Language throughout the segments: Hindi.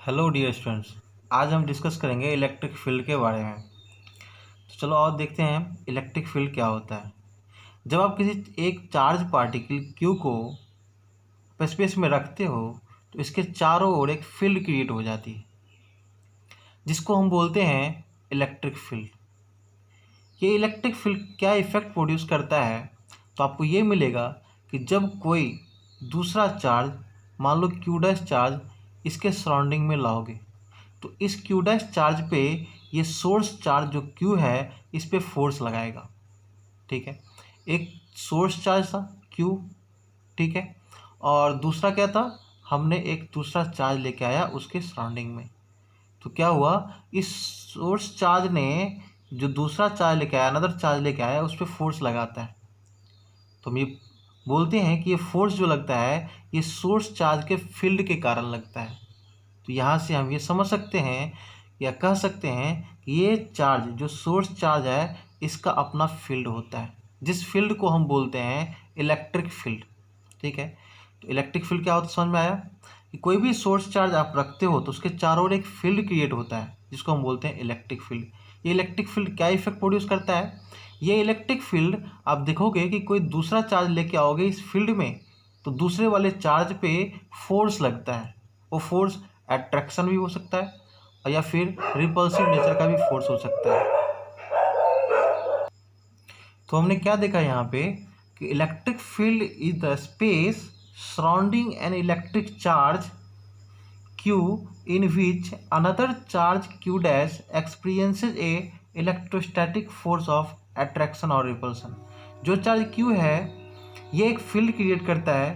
हेलो डियर स्टूडेंट्स, आज हम डिस्कस करेंगे इलेक्ट्रिक फील्ड के बारे में। तो चलो और देखते हैं इलेक्ट्रिक फील्ड क्या होता है। जब आप किसी एक चार्ज पार्टिकल क्यू को स्पेस में रखते हो तो इसके चारों ओर एक फील्ड क्रिएट हो जाती है जिसको हम बोलते हैं इलेक्ट्रिक फील्ड। ये इलेक्ट्रिक फील्ड क्या इफेक्ट प्रोड्यूस करता है, तो आपको ये मिलेगा कि जब कोई दूसरा चार्ज, मान लो क्यू डैश चार्ज, इसके सराउंडिंग में लाओगे तो इस क्यू डैश चार्ज पे ये सोर्स चार्ज जो क्यू है इस पे फोर्स लगाएगा। ठीक है, एक सोर्स चार्ज था क्यू, ठीक है, और दूसरा क्या था, हमने एक दूसरा चार्ज लेके आया उसके सराउंडिंग में। तो क्या हुआ, इस सोर्स चार्ज ने जो दूसरा चार्ज लेके आया, अनदर चार्ज लेके आया, उस पर फोर्स लगाता है। तो हम ये बोलते हैं कि ये फोर्स जो लगता है ये सोर्स चार्ज के फील्ड के कारण लगता है। तो यहाँ से हम ये समझ सकते हैं या कह सकते हैं कि ये चार्ज जो सोर्स चार्ज है इसका अपना फील्ड होता है, जिस फील्ड को हम बोलते हैं इलेक्ट्रिक फील्ड। ठीक है, तो इलेक्ट्रिक फील्ड क्या होता है समझ में आया कि कोई भी सोर्स चार्ज आप रखते हो तो उसके चारों ओर एक फील्ड क्रिएट होता है जिसको हम बोलते हैं इलेक्ट्रिक फील्ड। ये इलेक्ट्रिक फील्ड क्या इफेक्ट प्रोड्यूस करता है, ये इलेक्ट्रिक फील्ड आप देखोगे कि कोई दूसरा चार्ज लेके आओगे इस फील्ड में तो दूसरे वाले चार्ज पे फोर्स लगता है। वो फोर्स अट्रैक्शन भी हो सकता है और या फिर रिपल्सिव नेचर का भी फोर्स हो सकता है। तो हमने क्या देखा यहाँ पे कि electric field is the space surrounding an electric charge Q in which another charge Q dash experiences a electrostatic force of attraction or repulsion। जो चार्ज Q है ये एक फील्ड क्रिएट करता है।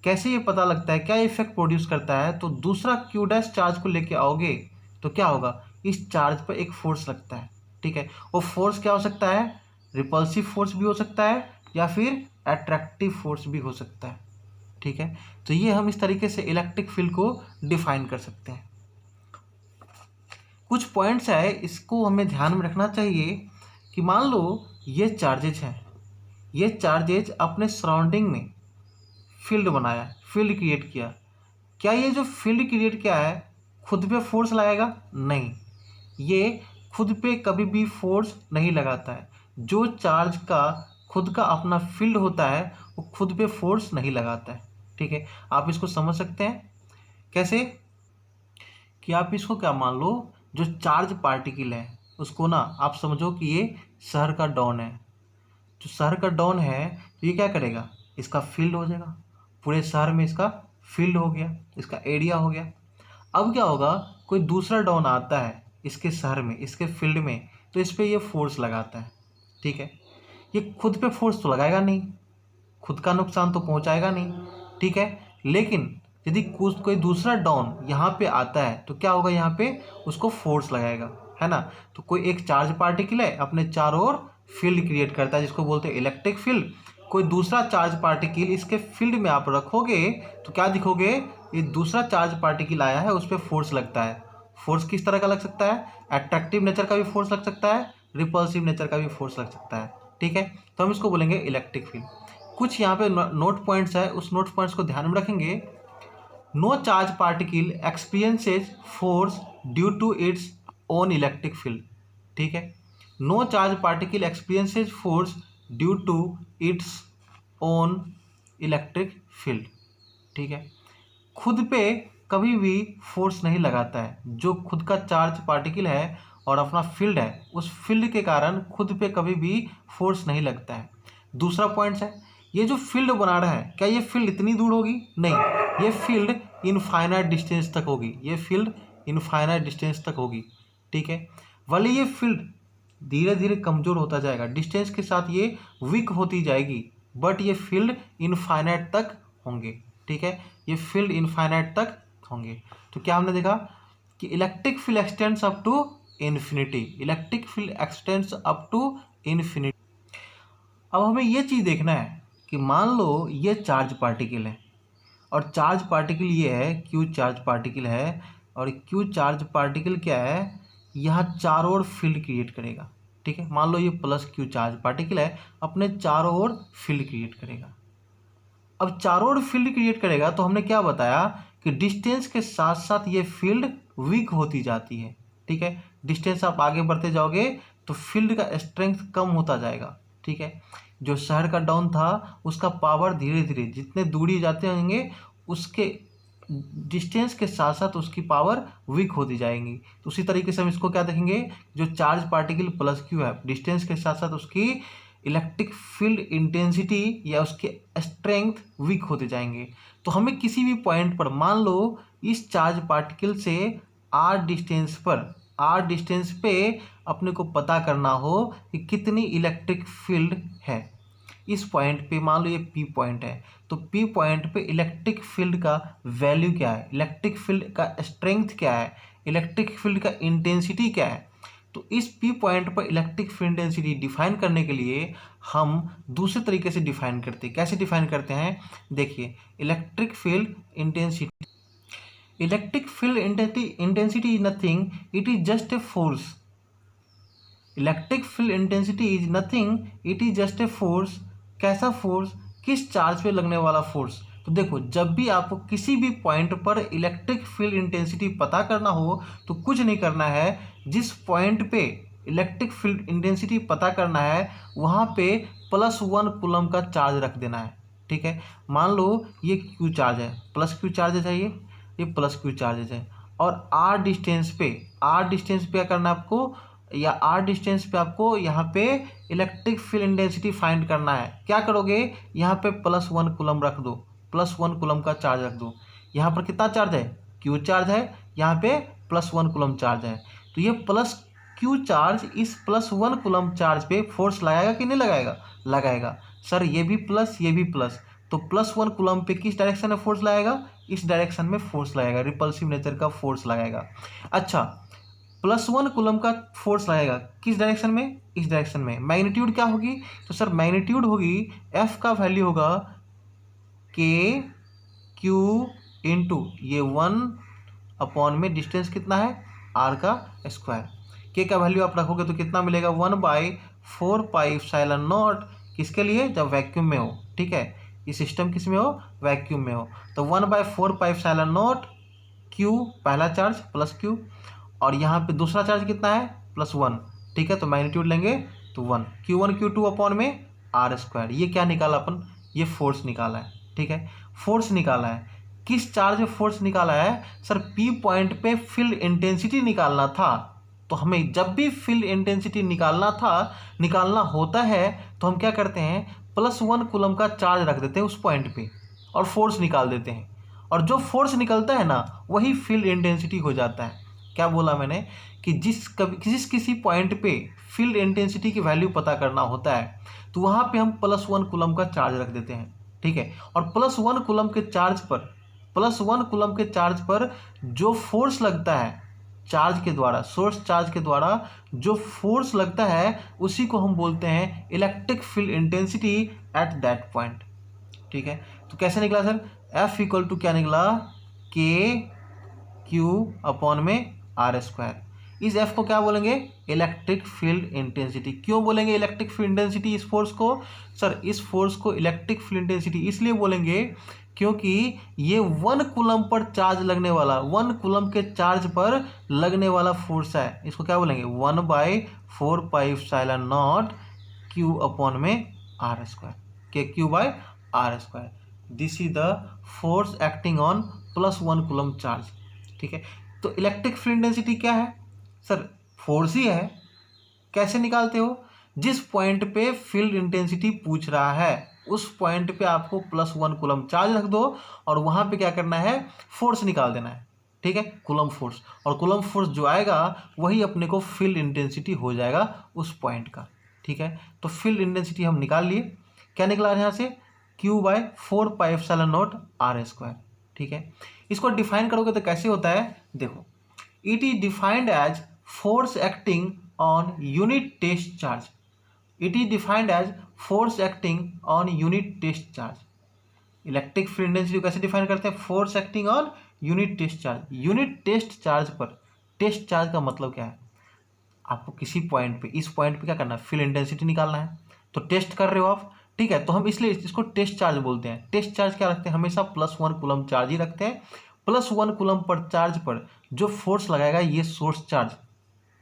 कैसे ये पता लगता है, क्या इफेक्ट प्रोड्यूस करता है, तो दूसरा Q डैश चार्ज को लेके आओगे तो क्या होगा, इस चार्ज पर एक फोर्स लगता है। ठीक है, वो फोर्स क्या हो सकता है, रिपल्सिव फोर्स भी हो सकता है या फिर अट्रैक्टिव फोर्स भी हो सकता है। ठीक है, तो ये हम इस तरीके से इलेक्ट्रिक फील्ड को डिफाइन कर सकते हैं। कुछ पॉइंट्स है इसको हमें ध्यान में रखना चाहिए कि मान लो ये चार्जेज हैं, ये चार्जेज अपने सराउंडिंग में फील्ड बनाया, फील्ड क्रिएट किया। क्या ये जो फील्ड क्रिएट किया है खुद पे फोर्स लगाएगा? नहीं, ये खुद पे कभी भी फोर्स नहीं लगाता है। जो चार्ज का खुद का अपना फील्ड होता है वो खुद पे फोर्स नहीं लगाता है। ठीक है, आप इसको समझ सकते हैं कैसे कि आप इसको क्या मान लो, जो चार्ज पार्टिकल है उसको ना आप समझो कि ये शहर का डॉन है। जो शहर का डॉन है तो ये क्या करेगा, इसका फील्ड हो जाएगा, पूरे शहर में इसका फील्ड हो गया, इसका एरिया हो गया। अब क्या होगा, कोई दूसरा डॉन आता है इसके शहर में, इसके फील्ड में, तो इस पर ये फोर्स लगाता है। ठीक है, ये खुद पे फोर्स तो लगाएगा नहीं, खुद का नुकसान तो पहुंचाएगा नहीं। ठीक है, लेकिन यदि कुछ कोई दूसरा डॉन यहाँ पे आता है तो क्या होगा, यहाँ पे उसको फोर्स लगाएगा, है ना। तो कोई एक चार्ज पार्टिकल है अपने चारों ओर फील्ड क्रिएट करता है जिसको बोलते हैं इलेक्ट्रिक फील्ड। कोई दूसरा चार्ज पार्टिकल इसके फील्ड में आप रखोगे तो क्या दिखोगे, ये दूसरा चार्ज पार्टिकल आया है उस पर फोर्स लगता है। फोर्स किस तरह का लग सकता है, अट्रैक्टिव नेचर का भी फोर्स लग सकता है, रिपल्सिव नेचर का भी फोर्स लग सकता है। ठीक है, तो हम इसको बोलेंगे इलेक्ट्रिक फील्ड। कुछ यहाँ पे नोट पॉइंट्स है, उस नोट पॉइंट्स को ध्यान में रखेंगे। No charge particle experiences force due to its own electric field. ठीक है, no charge particle experiences force due to its own electric field. ठीक है, खुद पे कभी भी फोर्स नहीं लगाता है। जो खुद का चार्ज पार्टिकल है और अपना फील्ड है, उस फील्ड के कारण खुद पे कभी भी फोर्स नहीं लगता है। दूसरा पॉइंट है, ये जो फील्ड बना रहा है क्या ये फील्ड इतनी दूर होगी? नहीं, ये फील्ड इनफाइनाइट डिस्टेंस तक होगी, ये फील्ड इनफाइनाइट डिस्टेंस तक होगी। ठीक है, भले ये फील्ड धीरे धीरे कमज़ोर होता जाएगा, डिस्टेंस के साथ ये वीक होती जाएगी, बट ये फील्ड इनफाइनाइट तक होंगे। ठीक है, ये फील्ड इनफाइनाइट तक होंगे। तो क्या हमने देखा कि electric field extends up to infinity, electric field extends up to infinity. अब हमें ये चीज़ देखना है कि मान लो ये चार्ज पार्टिकल है और चार्ज पार्टिकल ये है, क्यू चार्ज पार्टिकल है, और क्यू चार्ज पार्टिकल क्या है, यहाँ चारों ओर फील्ड क्रिएट करेगा। ठीक है, मान लो ये प्लस क्यू चार्ज पार्टिकल है, अपने चारों ओर फील्ड क्रिएट करेगा। अब चारों ओर फील्ड क्रिएट करेगा तो हमने क्या बताया कि डिस्टेंस के साथ साथ ये फील्ड वीक होती जाती है। ठीक है, डिस्टेंस आप आगे बढ़ते जाओगे तो फील्ड का स्ट्रेंथ कम होता जाएगा। ठीक है, जो शहर का डाउन था उसका पावर धीरे धीरे जितने दूरी जाते होंगे उसके डिस्टेंस के साथ साथ उसकी पावर वीक होती जाएंगी। तो उसी तरीके से हम इसको क्या देखेंगे, जो चार्ज पार्टिकल प्लस क्यू है डिस्टेंस के साथ साथ उसकी इलेक्ट्रिक फील्ड इंटेंसिटी या उसके स्ट्रेंथ वीक होते जाएंगे। तो हमें किसी भी पॉइंट पर मान लो इस चार्ज पार्टिकल से आर डिस्टेंस पे अपने को पता करना हो कि कितनी इलेक्ट्रिक फील्ड है। इस पॉइंट पे मान लो ये पी पॉइंट है, तो पी पॉइंट पे इलेक्ट्रिक फील्ड का वैल्यू क्या है, इलेक्ट्रिक फील्ड का स्ट्रेंथ क्या है, इलेक्ट्रिक फील्ड का इंटेंसिटी क्या है। तो इस पी पॉइंट पर इलेक्ट्रिक फील्ड इंटेंसिटी डिफाइन करने के लिए हम दूसरे तरीके से डिफाइन करते हैं। कैसे डिफाइन करते हैं, देखिए electric field intensity is nothing, it is just a force. Electric field intensity is nothing, it is just a force. कैसा फोर्स, किस चार्ज पे लगने वाला फोर्स। तो देखो जब भी आपको किसी भी पॉइंट पर इलेक्ट्रिक फील्ड इंटेंसिटी पता करना हो तो कुछ नहीं करना है, जिस पॉइंट पे इलेक्ट्रिक फील्ड इंटेंसिटी पता करना है वहाँ पे +1 कूलम का चार्ज रख देना है। ठीक है, मान लो ये क्यू चार्ज है, प्लस क्यू चार्ज है, ये प्लस क्यू चार्ज है, और आर डिस्टेंस पे क्या करना है आपको, या आर डिस्टेंस पे आपको यहाँ पे इलेक्ट्रिक फील्ड इंटेंसिटी फाइंड करना है। क्या करोगे, यहाँ पे +1 कूलम रख दो, +1 कूलम का चार्ज रख दो। यहाँ पर कितना चार्ज है, क्यू चार्ज है, यहाँ पे +1 कूलम चार्ज है। तो ये प्लस क्यू चार्ज इस +1 कूलम चार्ज पे फोर्स लगाएगा कि नहीं लगाएगा, लगाएगा। सर ये भी प्लस ये भी प्लस, तो +1 कूलम पे किस डायरेक्शन में फोर्स लगाएगा, इस डायरेक्शन में फोर्स लगाएगा, रिपल्सिव नेचर का फोर्स लगाएगा। अच्छा, +1 कूलम का फोर्स लगेगा किस डायरेक्शन में, इस डायरेक्शन में। मैग्नीट्यूड क्या होगी, तो सर मैग्नीट्यूड होगी एफ का वैल्यू होगा के क्यू इंटू ये 1 में डिस्टेंस कितना है आर का स्क्वायर। के का वैल्यू आप रखोगे तो कितना मिलेगा 1/4πε0, किसके लिए, जब वैक्यूम में हो। ठीक है, ये सिस्टम किस में हो, वैक्यूम में हो। तो 1/4πε0 क्यू पहला चार्ज प्लस क्यू, और यहाँ पे दूसरा चार्ज कितना है +1। ठीक है, तो मैग्नीट्यूड लेंगे तो 1 Q1 Q2 अपॉन में आर स्क्वायर। ये क्या निकाला अपन, ये फोर्स निकाला है। ठीक है, फोर्स निकाला है, किस चार्ज में फोर्स निकाला है, सर पी पॉइंट पे फील्ड इंटेंसिटी निकालना था। तो हमें जब भी फील्ड इंटेंसिटी निकालना होता है तो हम क्या करते हैं, +1 कूलम का चार्ज रख देते हैं उस पॉइंट पे और फोर्स निकाल देते हैं, और जो फोर्स निकलता है ना वही फील्ड इंटेंसिटी हो जाता है। क्या बोला मैंने कि किसी पॉइंट पे फील्ड इंटेंसिटी की वैल्यू पता करना होता है तो वहाँ पे हम +1 कूलम का चार्ज रख देते हैं। ठीक है, और +1 कूलम के चार्ज पर जो फोर्स लगता है चार्ज के द्वारा, सोर्स चार्ज के द्वारा जो फोर्स लगता है उसी को हम बोलते हैं electric field intensity at that point. ठीक है, तो कैसे निकला सर, F इक्वल टू क्या निकला, के क्यू अपॉन में आर स्क्वायर। इस F को क्या बोलेंगे, इलेक्ट्रिक फील्ड इंटेंसिटी। क्यों बोलेंगे इलेक्ट्रिक फील्ड इंटेंसिटी इस फोर्स को, सर इस फोर्स को इलेक्ट्रिक फील्ड इंटेंसिटी इसलिए बोलेंगे क्योंकि ये 1 कूलम पर चार्ज लगने वाला, 1 कूलम के चार्ज पर लगने वाला फोर्स है। इसको क्या बोलेंगे, 1/4πε0 क्यू अपॉन में आर स्क्वायर, के q by r square. This is the force acting on +1 coulomb charge. ठीक है, तो इलेक्ट्रिक फील्ड इंटेंसिटी क्या है, सर फोर्स ही है। कैसे निकालते हो, जिस पॉइंट पे फील्ड इंटेंसिटी पूछ रहा है उस पॉइंट पे आपको +1 कूलम चार्ज रख दो और वहां पे क्या करना है, फोर्स निकाल देना है। ठीक है, कूलम फोर्स, और कूलम फोर्स जो आएगा वही अपने को फील्ड इंटेंसिटी हो जाएगा उस पॉइंट का। ठीक है, तो फील्ड इंटेंसिटी हम निकाल लिए, क्या निकला यहाँ से, Q/4πε0 आर स्क्वायर। ठीक है, इसको डिफाइन करोगे तो कैसे होता है, देखो it is defined as force acting on unit test charge. It is defined as force acting on unit test charge. Electric field intensity कैसे डिफाइन करते हैं, force acting on unit test charge. Unit test charge पर, टेस्ट चार्ज का मतलब क्या है, आपको किसी पॉइंट पे, इस पॉइंट पे क्या करना है, फील्ड इंटेंसिटी निकालना है, तो टेस्ट कर रहे हो आप। ठीक है, तो हम इसलिए इसको टेस्ट चार्ज बोलते हैं। टेस्ट चार्ज क्या रखते हैं, हमेशा +1 कूलम चार्ज ही रखते हैं। +1 कूलम पर चार्ज पर जो फोर्स लगाएगा ये सोर्स चार्ज,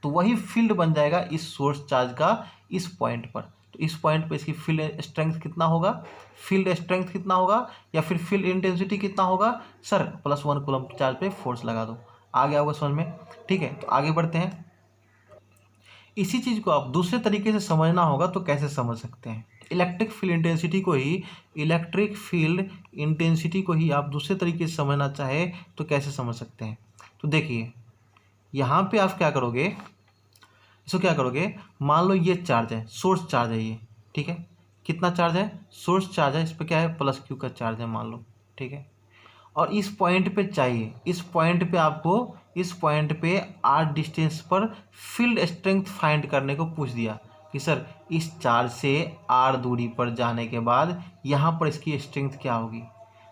तो वही फील्ड बन जाएगा इस सोर्स चार्ज का इस पॉइंट पर। तो इस पॉइंट पर इसकी फील्ड स्ट्रेंथ कितना होगा, फील्ड स्ट्रेंथ कितना होगा या फिर फील्ड इंटेंसिटी कितना होगा, सर +1 कूलम चार्ज पे फोर्स लगा दो। आ गया होगा समझ में, ठीक है। तो आगे बढ़ते हैं। इसी चीज़ को आप दूसरे तरीके से समझना होगा तो कैसे समझ सकते हैं। इलेक्ट्रिक फील्ड इंटेंसिटी को ही आप दूसरे तरीके से समझना चाहे तो कैसे समझ सकते हैं। तो देखिए यहाँ पे आप क्या करोगे, इसको क्या करोगे, मान लो ये चार्ज है, सोर्स चार्ज है ये, ठीक है। कितना चार्ज है, सोर्स चार्ज है, इस पर क्या है +q का चार्ज है मान लो, ठीक है। और इस पॉइंट पे चाहिए, इस पॉइंट पे आपको इस पॉइंट पे r डिस्टेंस पर फील्ड स्ट्रेंथ फाइंड करने को पूछ दिया कि सर इस चार्ज से r दूरी पर जाने के बाद यहाँ पर इसकी स्ट्रेंथ क्या होगी।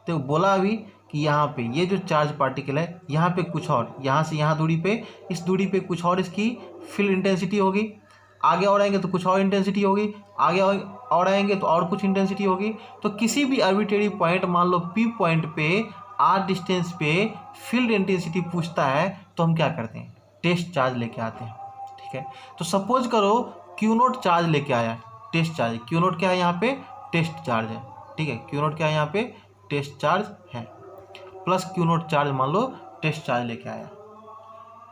तो बोला अभी कि यहाँ पे ये जो चार्ज पार्टिकल है यहाँ पे कुछ और, यहाँ से यहाँ दूरी पे, इस दूरी पे कुछ और इसकी फील्ड इंटेंसिटी होगी, आगे और आएंगे तो कुछ और इंटेंसिटी होगी, आगे और आएंगे तो और कुछ इंटेंसिटी होगी। तो किसी भी आर्बिट्रेरी पॉइंट, मान लो P पॉइंट पे r डिस्टेंस पे फील्ड इंटेंसिटी पूछता है तो हम क्या करते हैं, टेस्ट चार्ज लेके आते हैं, ठीक है। तो सपोज करो Q0 चार्ज लेके आया, टेस्ट चार्ज, Q0 क्या है यहाँ पे, टेस्ट चार्ज है, ठीक है। Q0 क्या है यहाँ पे, टेस्ट चार्ज है, प्लस Q0 चार्ज मान लो टेस्ट चार्ज लेके आया।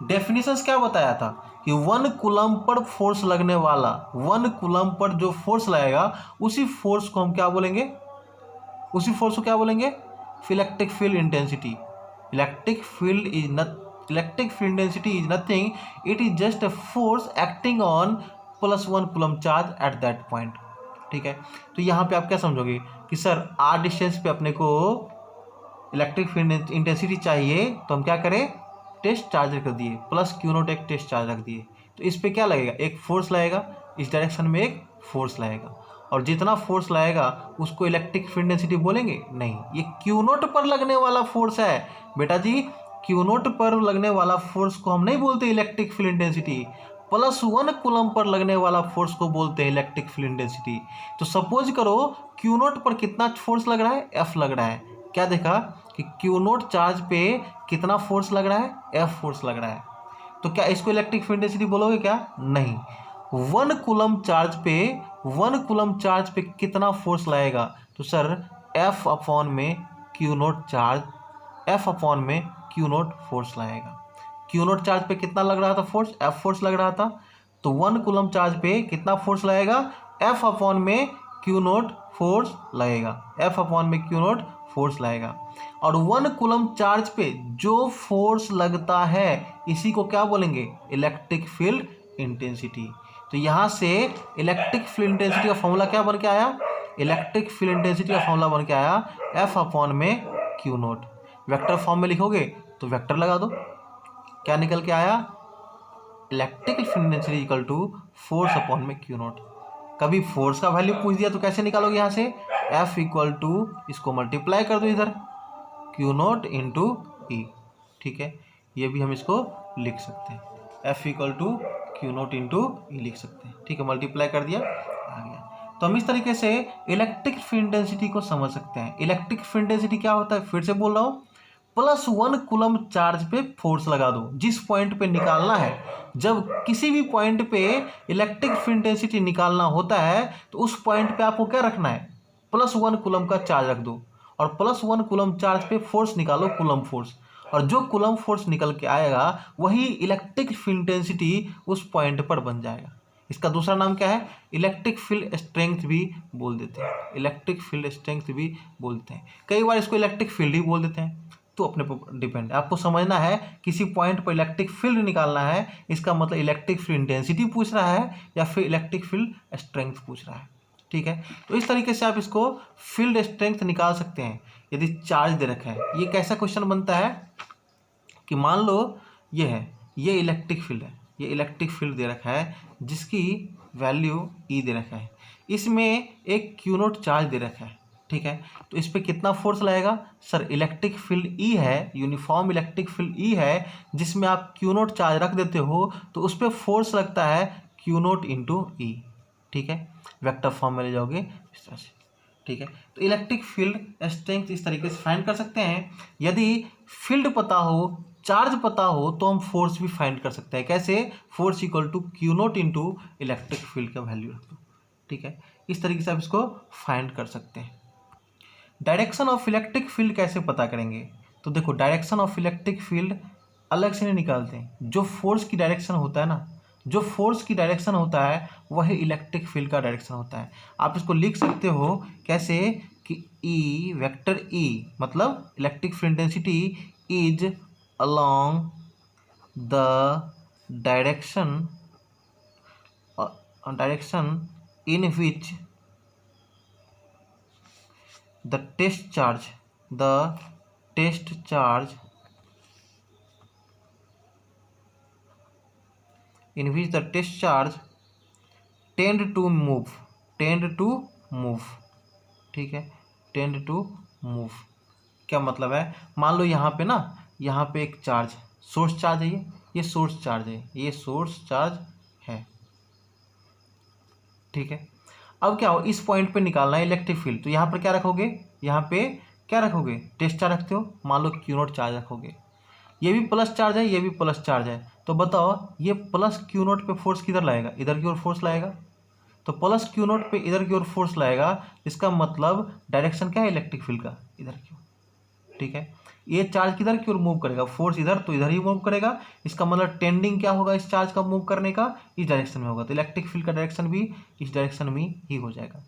डेफिनेशंस क्या बताया था कि 1 कूलम पर फोर्स लगने वाला, 1 कूलम पर जो फोर्स लगेगा उसी फोर्स को हम क्या बोलेंगे, उसी फोर्स को क्या बोलेंगे, electric field intensity. Electric field intensity is nothing, it is just a force acting on +1 coulomb charge at that point, ठीक है। तो यहाँ पे आप क्या समझोगे कि सर r डिस्टेंस पे अपने को इलेक्ट्रिक फील्ड इंटेंसिटी चाहिए तो हम क्या करें, टेस्ट चार्ज रख दिए, प्लस Q0 एक टेस्ट चार्ज रख दिए। तो इस पे क्या लगेगा, एक फोर्स लगेगा, इस डायरेक्शन में एक फोर्स लगेगा, और जितना फोर्स लगेगा उसको इलेक्ट्रिक फील्ड डेंसिटी बोलेंगे नहीं, ये Q0 पर लगने वाला फोर्स है बेटा जी। Q0 पर लगने वाला फोर्स को हम नहीं बोलते electric field intensity, +1 coulomb per लगने वाला फोर्स को बोलते हैं इलेक्ट्रिक फील्ड इंटेंसिटी। तो सपोज करो Q0 पर कितना फोर्स लग रहा है, F लग रहा है। क्या देखा कि Q0 चार्ज पे कितना फोर्स लग रहा है, F फोर्स लग रहा है। तो क्या इसको इलेक्ट्रिक फील्ड इंटेंसिटी बोलोगे क्या, नहीं। 1 कूलम चार्ज पे कितना फोर्स लगेगा, तो सर F अपॉन में Q0 चार्ज, F अपॉन में Q0 फोर्स लगेगा। Q0 चार्ज पे कितना लग रहा था फोर्स, F फोर्स लग रहा था, तो 1 कूलम चार्ज पे कितना फोर्स लगेगा, F अपॉन में Q0 फोर्स लगेगा, F अपॉन में Q0 फोर्स लगेगा। और 1 कूलम चार्ज पे जो फोर्स लगता है इसी को क्या बोलेंगे, इलेक्ट्रिक फील्ड इंटेंसिटी। तो यहाँ से इलेक्ट्रिक फील्ड इंटेंसिटी का फॉर्मूला क्या बन के आया, इलेक्ट्रिक फील्ड इंटेंसिटी का फॉर्मूला बन के आया F अपॉन में Q0। वेक्टर फॉर्म में लिखोगे तो वेक्टर लगा दो, क्या निकल के आया, electrical field intensity equal to force upon में Q0। कभी फोर्स का वैल्यू पूछ दिया तो कैसे निकालोगे, यहाँ से F इक्वल टू, इसको मल्टीप्लाई कर दो इधर, Q0 इंटू ई, ठीक है। ये भी हम इसको लिख सकते हैं, F equal to Q0 into E लिख सकते हैं, ठीक है। मल्टीप्लाई कर दिया, आ गया। तो हम इस तरीके से इलेक्ट्रिक फील्ड इंटेंसिटी को समझ सकते हैं। इलेक्ट्रिक फील्ड इंटेंसिटी क्या होता है, फिर से बोल रहा हूँ, +1 कूलम चार्ज पे फोर्स लगा दो, जिस पॉइंट पे निकालना है। जब किसी भी पॉइंट पे इलेक्ट्रिक फील्ड इंटेंसिटी निकालना होता है तो उस पॉइंट पे आपको क्या रखना है, +1 कूलम का चार्ज रख दो, और +1 कूलम चार्ज पे फोर्स निकालो, कूलम फोर्स, और जो कूलम फोर्स निकल के आएगा वही इलेक्ट्रिक फील्ड इंटेंसिटी उस पॉइंट पर बन जाएगा। इसका दूसरा नाम क्या है, इलेक्ट्रिक फील्ड स्ट्रेंथ भी बोल देते हैं, इलेक्ट्रिक फील्ड स्ट्रेंथ भी बोलते हैं, कई बार इसको इलेक्ट्रिक फील्ड ही बोल देते हैं। तो अपने पर डिपेंड है, आपको समझना है किसी पॉइंट पर इलेक्ट्रिक फील्ड निकालना है, इसका मतलब इलेक्ट्रिक फील्ड इंटेंसिटी पूछ रहा है या फिर इलेक्ट्रिक फील्ड स्ट्रेंथ पूछ रहा है, ठीक है। तो इस तरीके से आप इसको फील्ड स्ट्रेंथ निकाल सकते हैं यदि चार्ज दे रखा है। ये कैसा क्वेश्चन बनता है कि मान लो ये है, ये इलेक्ट्रिक फील्ड है, ये इलेक्ट्रिक फील्ड दे रखा है जिसकी वैल्यू ई दे रखा है, इसमें एक Q0 चार्ज दे रखा है, ठीक है। तो इस पर कितना फोर्स लगेगा, सर इलेक्ट्रिक फील्ड ई है, यूनिफॉर्म इलेक्ट्रिक फील्ड ई है, जिसमें आप Q0 चार्ज रख देते हो तो उस पर फोर्स लगता है Q0 इंटू ई, ठीक है। वेक्टर फॉर्म में ले जाओगे इस तरह से, ठीक है। तो इलेक्ट्रिक फील्ड स्ट्रेंथ इस तरीके से फाइंड कर सकते हैं। यदि फील्ड पता हो, चार्ज पता हो, तो हम फोर्स भी फाइंड कर सकते हैं। कैसे? Force equal to q naught into electric field का वैल्यू रख दो, ठीक है। इस तरीके से आप इसको फाइंड कर सकते हैं। डायरेक्शन ऑफ इलेक्ट्रिक फील्ड कैसे पता करेंगे? तो देखो, डायरेक्शन ऑफ इलेक्ट्रिक फील्ड अलग से नहीं निकालते हैं। जो फोर्स की डायरेक्शन होता है ना, जो फोर्स की डायरेक्शन होता है वही इलेक्ट्रिक फील्ड का डायरेक्शन होता है। आप इसको लिख सकते हो कैसे कि ई वेक्टर ई मतलब electric field density is along the direction in which the test charge in which the test charge tend to move, ठीक है, tend to move। क्या मतलब है? मान लो यहाँ पे ना, यहाँ पे एक चार्ज, सोर्स चार्ज है, ये सोर्स चार्ज है, ये सोर्स चार्ज है, ठीक है। अब क्या हो, इस पॉइंट पे निकालना है इलेक्ट्रिक फील्ड। तो यहाँ पर क्या रखोगे? यहाँ पे क्या रखोगे? टेस्ट चार्ज रखते हो, मान लो क्यू नोट चार्ज रखोगे। ये भी प्लस चार्ज है, ये भी प्लस चार्ज है। तो बताओ ये प्लस क्यू नोट पे फोर्स किधर लाएगा? इधर की ओर फोर्स लाएगा। तो प्लस क्यू नोट पे इधर की ओर फोर्स लाएगा, इसका मतलब डायरेक्शन क्या है इलेक्ट्रिक फील्ड का? इधर की ओर, ठीक है। ये चार्ज किधर की ओर मूव करेगा? फोर्स इधर, तो इधर ही मूव करेगा। इसका मतलब टेंडिंग क्या होगा इस चार्ज का मूव करने का? इस डायरेक्शन में होगा। तो इलेक्ट्रिक फील्ड का डायरेक्शन भी इस डायरेक्शन में ही हो जाएगा,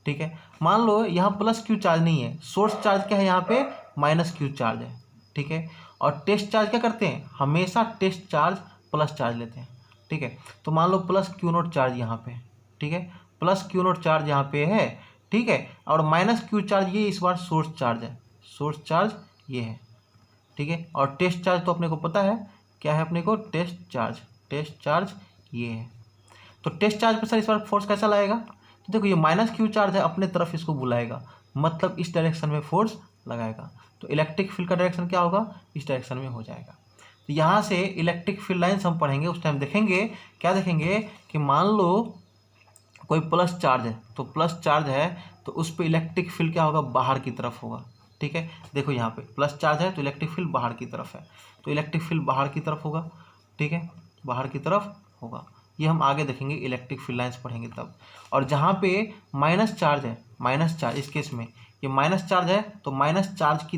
ठीक है। मान लो यहाँ प्लस क्यू चार्ज नहीं है, सोर्स चार्ज क्या है यहाँ पे? माइनस क्यू चार्ज है, ठीक है। और टेस्ट चार्ज क्या करते हैं? हमेशा टेस्ट चार्ज प्लस चार्ज लेते हैं, ठीक है। तो मान लो प्लस क्यू नोट चार्ज यहाँ पे, ठीक है, प्लस क्यू नोट चार्ज यहाँ पे है, ठीक है। और माइनस क्यू चार्ज ये इस बार सोर्स चार्ज है, सोर्स चार्ज ये है, ठीक है। और टेस्ट चार्ज तो अपने को पता है क्या है, अपने को टेस्ट चार्ज ये है। तो टेस्ट चार्ज पर सर इस बार फोर्स कैसा लाएगा? तो देखो ये माइनस क्यू चार्ज है, अपने तरफ इसको बुलाएगा, मतलब इस डायरेक्शन में फोर्स लगाएगा। तो इलेक्ट्रिक फील्ड का डायरेक्शन क्या होगा? इस डायरेक्शन में हो जाएगा। तो यहाँ से इलेक्ट्रिक फील्ड लाइन्स हम पढ़ेंगे, उस टाइम देखेंगे क्या देखेंगे कि मान लो कोई प्लस चार्ज है, तो प्लस चार्ज है तो उस पर इलेक्ट्रिक फील्ड क्या होगा? बाहर की तरफ होगा, ठीक है। देखो यहाँ पे प्लस चार्ज है तो इलेक्ट्रिक फील्ड बाहर की तरफ है, तो इलेक्ट्रिक फील्ड बाहर की तरफ होगा, ठीक है, बाहर की तरफ होगा। ये हम आगे देखेंगे, इलेक्ट्रिक फील्ड लाइन्स पढ़ेंगे तब। और जहाँ पे माइनस चार्ज है, माइनस चार्ज इस केस में ये माइनस चार्ज है, तो माइनस चार्ज की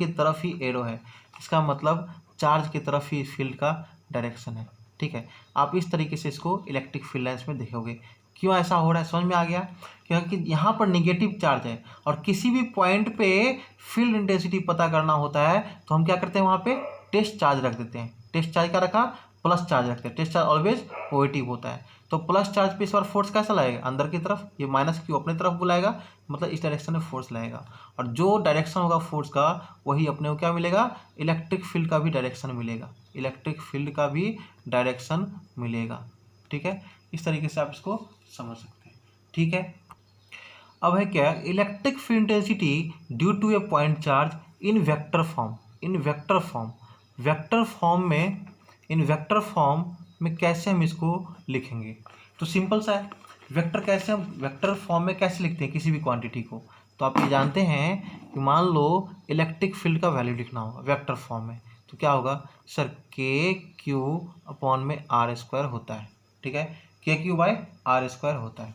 तरफ ही एरो है, इसका मतलब चार्ज की तरफ ही फील्ड का डायरेक्शन है, ठीक है। आप इस तरीके से इसको इलेक्ट्रिक फील्ड लाइन्स में देखोगे। क्यों ऐसा हो रहा है समझ में आ गया? क्योंकि यहाँ पर निगेटिव चार्ज है और किसी भी पॉइंट पे फील्ड इंटेंसिटी पता करना होता है तो हम क्या करते हैं, वहाँ पे टेस्ट चार्ज रख देते हैं। टेस्ट चार्ज क्या रखा? प्लस चार्ज रखते हैं। टेस्ट चार्ज ऑलवेज पॉजिटिव होता है। तो प्लस चार्ज पे इस बार फोर्स कैसा लाएगा? अंदर की तरफ। ये माइनस क्यू अपने तरफ बुलाएगा, मतलब इस डायरेक्शन में फोर्स लाएगा। और जो डायरेक्शन होगा फोर्स का वही अपने को क्या मिलेगा? इलेक्ट्रिक फील्ड का भी डायरेक्शन मिलेगा, इलेक्ट्रिक फील्ड का भी डायरेक्शन मिलेगा, ठीक है। इस तरीके से आप इसको समझ सकते हैं, ठीक है। अब है क्या? Electric field intensity due to a point charge in vector form. Vector form में कैसे हम इसको लिखेंगे? तो सिंपल सा है, वेक्टर कैसे हम वेक्टर फॉर्म में कैसे लिखते हैं किसी भी क्वांटिटी को? तो आप ये जानते हैं कि मान लो इलेक्ट्रिक फील्ड का वैल्यू लिखना होगा वेक्टर फॉर्म में, तो क्या होगा सर? के क्यू अपॉन में आर स्क्वायर होता है, ठीक है, के क्यू बाय आर स्क्वायर होता है।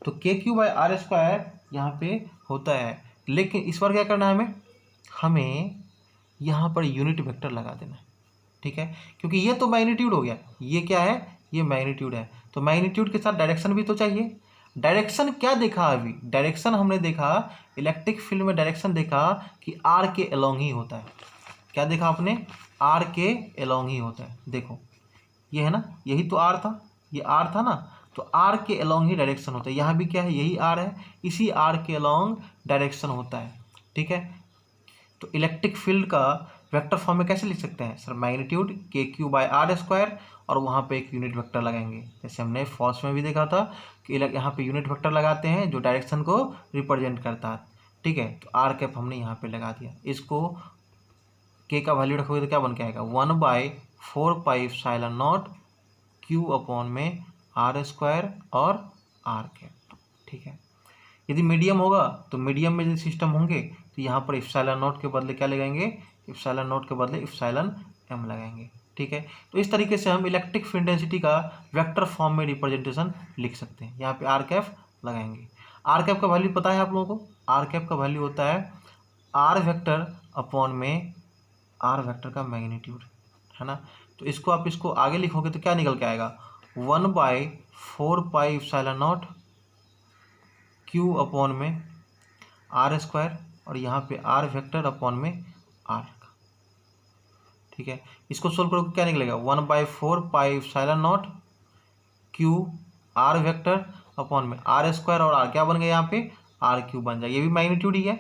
तो के क्यू बाय आर स्क्वायर यहाँ पे होता है, लेकिन इस बार क्या करना है हमें यहाँ पर यूनिट वेक्टर लगा देना है, ठीक है, क्योंकि ये तो मैग्नीट्यूड हो गया, ये क्या है? ये मैग्नीट्यूड है। तो मैग्नीट्यूड के साथ डायरेक्शन भी तो चाहिए। डायरेक्शन क्या देखा अभी? डायरेक्शन हमने देखा इलेक्ट्रिक फील्ड में, डायरेक्शन देखा कि आर के अलोंग ही होता है। क्या देखा आपने? आर के अलोंग ही होता है। देखो ये है ना, यही तो आर था, ये आर था ना, तो आर के अलोंग ही डायरेक्शन होता है। यहाँ भी क्या है? यही आर है, इसी आर के अलोंग डायरेक्शन होता है, ठीक है। तो इलेक्ट्रिक फील्ड का वेक्टर फॉर्म में कैसे लिख सकते हैं सर? मैग्नीट्यूड के क्यू बाय आर स्क्वायर, और वहाँ पे एक यूनिट वेक्टर लगाएंगे, जैसे हमने फर्स्ट में भी देखा था कि यहाँ पे यूनिट वेक्टर लगाते हैं जो डायरेक्शन को रिप्रेजेंट करता है, ठीक है। तो आर कैप हमने यहाँ पे लगा दिया। इसको के का वैल्यू रखोगे तो क्या बन के आएगा? 1/4πε0 क्यू अपॉन में आर स्क्वायर और आर कैप, ठीक है। यदि मीडियम होगा तो मीडियम में यदि सिस्टम होंगे तो यहाँ पर इप्सिलॉन नॉट के बदले क्या लगाएंगे, इप्सिलॉन नॉट के बदले इप्सिलॉन एम लगाएंगे। ठीक है, तो इस तरीके से हम इलेक्ट्रिक फील्ड डेंसिटी का वेक्टर फॉर्म में रिप्रेजेंटेशन लिख सकते हैं। यहाँ पे आर कैफ लगाएंगे। आर कैफ का वैल्यू पता है आप लोगों को, आर कैफ का वैल्यू होता है आर वेक्टर अपॉन में आर वेक्टर का मैग्नीट्यूड, है ना। तो इसको आप इसको आगे लिखोगे तो क्या निकल के आएगा, 1/4 इप्सिलॉन नॉट क्यू अपॉन में आर स्क्वायर, और यहाँ पे आर वेक्टर अपॉन में आर। ठीक है, इसको सोल्व करोगे क्या निकलेगा, 1/4 epsilon not Q R vector upon में आर स्क्वायर, और आर क्या बन गया यहाँ पे, आर क्यू बन जाएगा। ये भी मैग्नीट्यूड ही है,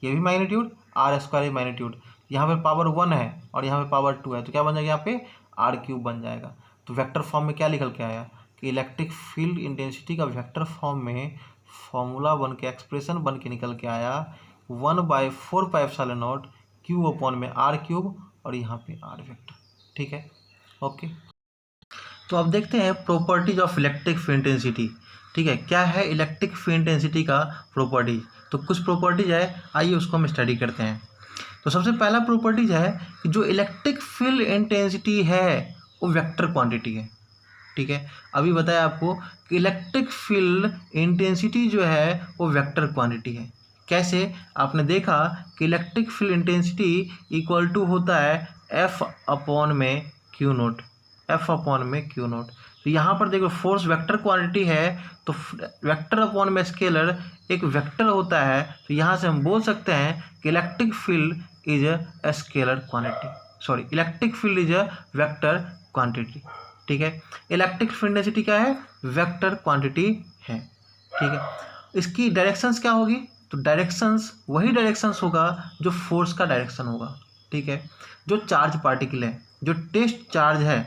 ये भी मैग्नीट्यूड, आर स्क्वायर मैग्नीट्यूड, यहाँ पे पावर 1 है और यहाँ पे पावर 2 है, तो क्या बन जाएगा यहाँ पे आर क्यूब बन जाएगा। तो वेक्टर फॉर्म में क्या निकल के आया कि इलेक्ट्रिक फील्ड इंटेंसिटी का वेक्टर फॉर्म में फॉर्मूला बन के, एक्सप्रेशन बन के निकल के आया 1/4 इप्सिलॉन नॉट क्यू अपॉन में आर क्यूब, और यहाँ पे आर वेक्टर। ठीक है, ओके। तो अब देखते हैं properties of electric field intensity. ठीक है, क्या है इलेक्ट्रिक फील्ड इंटेंसिटी का प्रॉपर्टीज, तो कुछ प्रॉपर्टीज है, आइए उसको हम स्टडी करते हैं। तो सबसे पहला प्रॉपर्टीज है कि जो इलेक्ट्रिक फील्ड इंटेंसिटी है वो वेक्टर क्वांटिटी है। ठीक है, अभी बताया आपको कि इलेक्ट्रिक फील्ड इंटेंसिटी जो है वो वेक्टर क्वांटिटी है। कैसे, आपने देखा कि electric field intensity equal to होता है एफ अपॉन में क्यू नोट, एफ अपॉन में क्यू नोट। तो यहाँ पर देखो फोर्स वेक्टर क्वांटिटी है, तो वेक्टर अपॉन में स्केलर एक वेक्टर होता है, तो यहाँ से हम बोल सकते हैं कि electric field is a scalar quantity, sorry electric field is a vector quantity. ठीक है, इलेक्ट्रिक फील्ड डेंसिटी क्या है, वेक्टर क्वांटिटी है। ठीक है, इसकी डायरेक्शंस क्या होगी, तो डायरेक्शंस वही डायरेक्शंस होगा जो फोर्स का डायरेक्शन होगा। ठीक है, जो चार्ज पार्टिकल है, जो टेस्ट चार्ज है,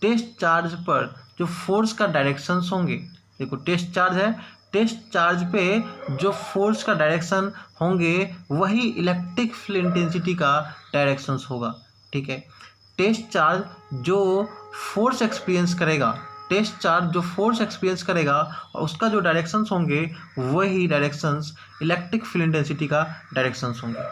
टेस्ट चार्ज पर जो फोर्स का डायरेक्शंस होंगे, देखो टेस्ट चार्ज है, टेस्ट चार्ज पे जो फोर्स का डायरेक्शन होंगे वही इलेक्ट्रिक फील्ड इंटेंसिटी का डायरेक्शंस होगा। ठीक है, टेस्ट चार्ज जो फोर्स एक्सपीरियंस करेगा, टेस्ट चार्ज जो फोर्स एक्सपीरियंस करेगा और उसका जो डायरेक्शंस होंगे वही डायरेक्शंस इलेक्ट्रिक फील्ड इंटेंसिटी का डायरेक्शंस होंगे।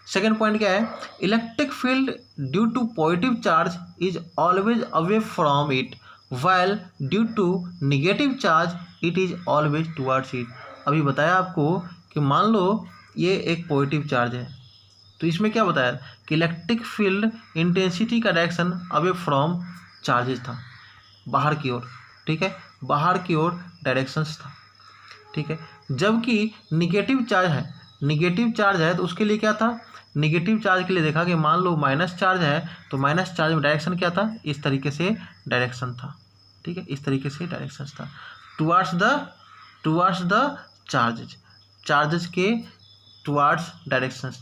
सेकेंड पॉइंट क्या है, electric field due to positive charge is always away from it while due to negative charge it is always towards it. अभी बताया आपको कि मान लो ये एक पॉजिटिव चार्ज है, तो इसमें क्या बताया कि इलेक्ट्रिक फील्ड इंटेंसिटी का डायरेक्शन अवे फ्रॉम चार्जेस था, बाहर की ओर। ठीक है, बाहर की ओर डायरेक्शंस था। ठीक है, जबकि निगेटिव चार्ज है, निगेटिव चार्ज है तो उसके लिए क्या था, निगेटिव चार्ज के लिए देखा कि मान लो माइनस चार्ज है, तो माइनस चार्ज में डायरेक्शन क्या था, इस तरीके से डायरेक्शन था। ठीक है, इस तरीके से डायरेक्शन था टुवार्ड्स द चार्जेज, चार्जेस के टुवार्ड्स डायरेक्शंस।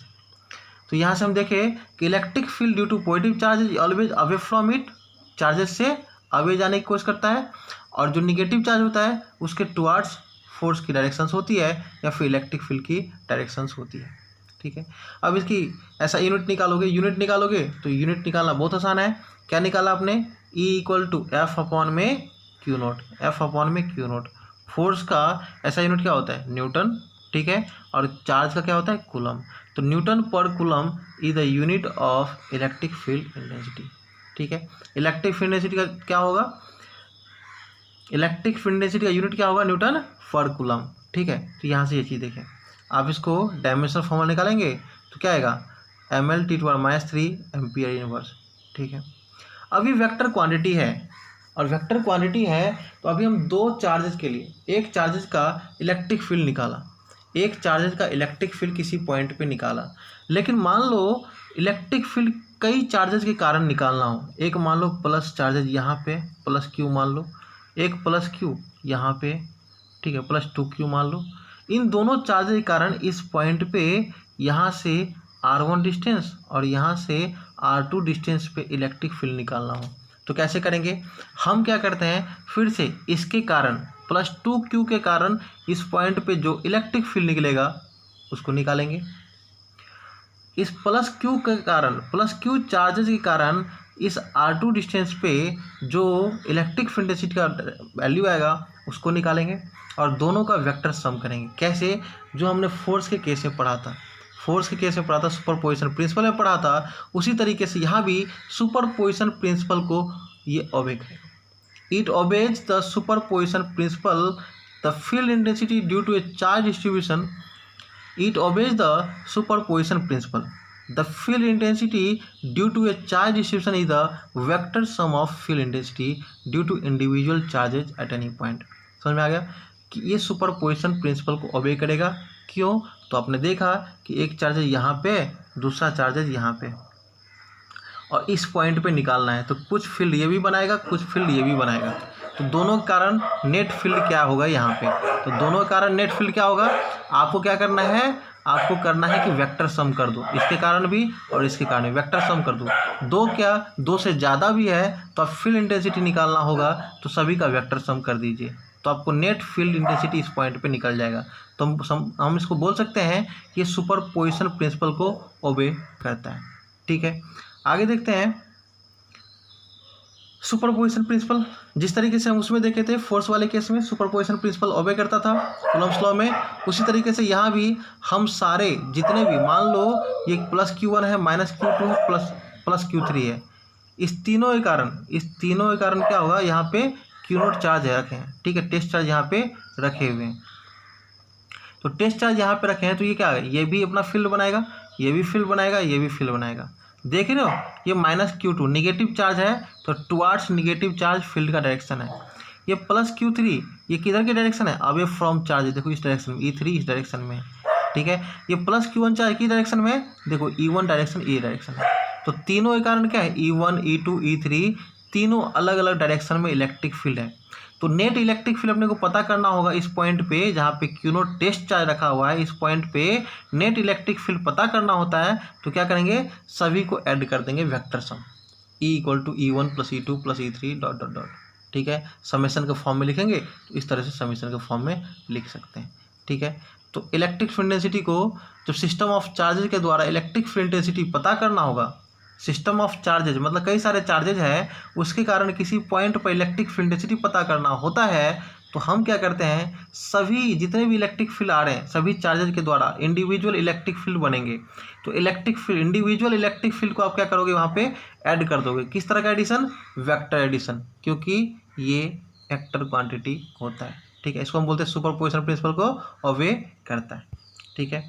तो यहाँ से हम देखें कि electric field due to positive charge is always away from it, charges से अवे जाने की कोशिश करता है, और जो निगेटिव चार्ज होता है उसके टुवार्ड्स फोर्स की डायरेक्शंस होती है या फिर इलेक्ट्रिक फील्ड की डायरेक्शंस होती है। ठीक है, अब इसकी ऐसा यूनिट निकालोगे तो यूनिट निकालना बहुत आसान है। क्या निकाला आपने, E equal to f upon में क्यू नोट, एफ अपॉन में क्यू नोट। फोर्स का ऐसा यूनिट क्या होता है, न्यूटन। ठीक है, और चार्ज का क्या होता है, कूलम। तो न्यूटन पर coulomb is the unit of electric field intensity. ठीक है, इलेक्ट्रिक फील्ड इंटेंसिटी का क्या होगा, इलेक्ट्रिक फील्ड इंटेंसिटी का यूनिट क्या होगा, न्यूटन पर कूलम। ठीक है, तो यहाँ से ये चीज़ देखें, आप इसको डायमेंशनल फॉर्मूला निकालेंगे तो क्या आएगा, mL/-3 एम्पियर इनवर्स। ठीक है, अभी वेक्टर क्वांटिटी है, और वेक्टर क्वांटिटी है तो अभी हम दो चार्जेस के लिए, एक चार्जेस का इलेक्ट्रिक फील्ड निकाला, एक चार्जेस का इलेक्ट्रिक फील्ड किसी पॉइंट पे निकाला, लेकिन मान लो इलेक्ट्रिक फील्ड कई चार्जेस के कारण निकालना हो, एक मान लो प्लस चार्जेस यहाँ पे प्लस क्यू मान लो, एक प्लस क्यू यहाँ पे, ठीक है +2q मान लो, इन दोनों चार्जेस के कारण इस पॉइंट पे यहाँ से r1 डिस्टेंस और यहाँ से r2 डिस्टेंस पे इलेक्ट्रिक फील्ड निकालना हो, तो कैसे करेंगे, हम क्या करते हैं, फिर से इसके कारण +2q के कारण इस पॉइंट पे जो इलेक्ट्रिक फील्ड निकलेगा उसको निकालेंगे। इस +q के कारण, +q चार्जेस के कारण इस r2 डिस्टेंस पे जो इलेक्ट्रिक फील्ड डेंसिटी का वैल्यू आएगा उसको निकालेंगे और दोनों का वेक्टर सम करेंगे। कैसे? जो हमने फोर्स के केस में पढ़ा था, सुपरपोजिशन प्रिंसिपल में पढ़ा था, उसी तरीके से यहाँ भी सुपरपोजिशन प्रिंसिपल को ये ओबे करेगा। It obeys the superposition principle, the field intensity due to a charge distribution. It obeys the superposition principle. The field intensity due to a charge distribution is the vector sum of field intensity due to individual charges at any point. समझ में आ गया कि ये सुपरपोजिशन प्रिंसिपल को ओबे करेगा। क्यों? तो आपने देखा कि एक चार्ज यहाँ पे, दूसरा चार्ज यहाँ पे, और इस पॉइंट पे निकालना है, तो कुछ फील्ड ये भी बनाएगा, कुछ फील्ड ये भी बनाएगा, तो दोनों के कारण नेट फील्ड क्या होगा यहाँ पे? तो दोनों के कारण नेट फील्ड क्या होगा? आपको क्या करना है? आपको करना है कि वेक्टर सम कर दो, इसके कारण भी और इसके कारण भी वेक्टर सम कर दो। दो से ज़्यादा भी है तो आप फील्ड इंटेंसिटी निकालना होगा, तो सभी का वेक्टर सम कर दीजिए, तो आपको नेट फील्ड इंटेंसिटी इस पॉइंट पे निकल जाएगा। तो हम इसको बोल सकते हैं कि ये सुपरपोजिशन प्रिंसिपल को ओबे करता है। ठीक है, आगे देखते हैं। सुपरपोजिशन प्रिंसिपल जिस तरीके से हम उसमें देखे थे फोर्स वाले केस में सुपरपोजिशन प्रिंसिपल ओबे करता था कूलम्ब्स लॉ में, उसी तरीके से यहाँ भी हम सारे जितने भी, मान लो ये प्लस Q1 है, माइनस Q2 है, प्लस Q3 है, इस तीनों के कारण क्या होगा? यहाँ पे Q0 चार्ज रखे हैं। ठीक है, टेस्ट चार्ज यहाँ पे रखे हुए हैं, तो टेस्ट चार्ज यहाँ पे रखे हैं, तो ये क्या है? ये भी अपना फील्ड बनाएगा, ये भी फील्ड बनाएगा, ये भी फील्ड बनाएगा। देख रहे हो, ये माइनस Q2 निगेटिव चार्ज है, तो टुवार्ड्स निगेटिव चार्ज फील्ड का डायरेक्शन है। ये प्लस Q3 ये किधर की डायरेक्शन है? अवे फ्रॉम चार्ज, देखो इस डायरेक्शन में, E3 इस डायरेक्शन में है। ठीक है, ये प्लस Q1 चार्ज की डायरेक्शन में है, देखो E1 डायरेक्शन, ये डायरेक्शन है। तो तीनों के कारण क्या है? E1 E2 E3 तीनों अलग अलग डायरेक्शन में इलेक्ट्रिक फील्ड है। तो नेट इलेक्ट्रिक फील्ड अपने को पता करना होगा इस पॉइंट पे, जहाँ पे Q0 टेस्ट चार्ज रखा हुआ है, इस पॉइंट पे नेट इलेक्ट्रिक फील्ड पता करना होता है। तो क्या करेंगे? सभी को ऐड कर देंगे vector sum, E = E1 + E2 + E3 ... ठीक है, समेशन के फॉर्म में लिखेंगे, तो इस तरह से समेशन के फॉर्म में लिख सकते हैं। ठीक है, तो इलेक्ट्रिक फील्ड इंटेंसिटी को जब सिस्टम ऑफ चार्जेज के द्वारा इलेक्ट्रिक फील्ड इंटेंसिटी पता करना होगा, सिस्टम ऑफ चार्जेज मतलब कई सारे चार्जेज हैं, उसके कारण किसी पॉइंट पर इलेक्ट्रिक फील्ड इंटेंसिटी पता करना होता है, तो हम क्या करते हैं? सभी जितने भी इलेक्ट्रिक फील्ड आ रहे हैं, सभी चार्जेज के द्वारा इंडिविजुअल इलेक्ट्रिक फील्ड बनेंगे। तो इंडिविजुअल इलेक्ट्रिक फील्ड को आप क्या करोगे? वहाँ पे ऐड कर दोगे। किस तरह का एडिशन? वेक्टर एडिशन, क्योंकि ये वेक्टर क्वांटिटी होता है। ठीक है, इसको हम बोलते हैं सुपरपोजिशन प्रिंसिपल को ओबे करता है। ठीक है,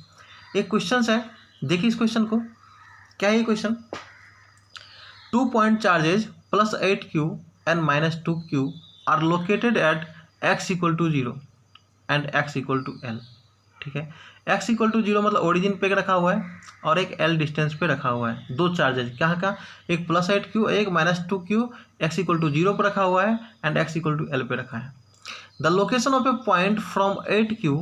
एक क्वेश्चन है, देखिए इस क्वेश्चन को। क्या है ये question? 2 point charges plus 8Q and minus 2Q are located at x = 0 and x = L। ठीक है, x = 0 मतलब ओरिजिन पे रखा हुआ है और एक L डिस्टेंस पे रखा हुआ है। दो चार्जेज कहाँ का? एक +8Q, एक -2Q, x = 0 पर रखा हुआ है एंड x = L पे रखा है। The location of a point from 8Q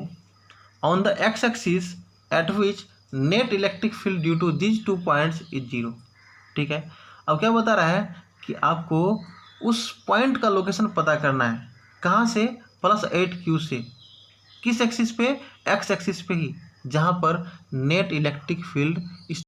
on the x axis at which net electric field due to these 2 points is 0। ठीक है, अब क्या बता रहा है कि आपको उस पॉइंट का लोकेशन पता करना है। कहाँ से? +8Q से। किस एक्सिस पे? x एक्सिस पे ही, जहाँ पर नेट इलेक्ट्रिक फील्ड इस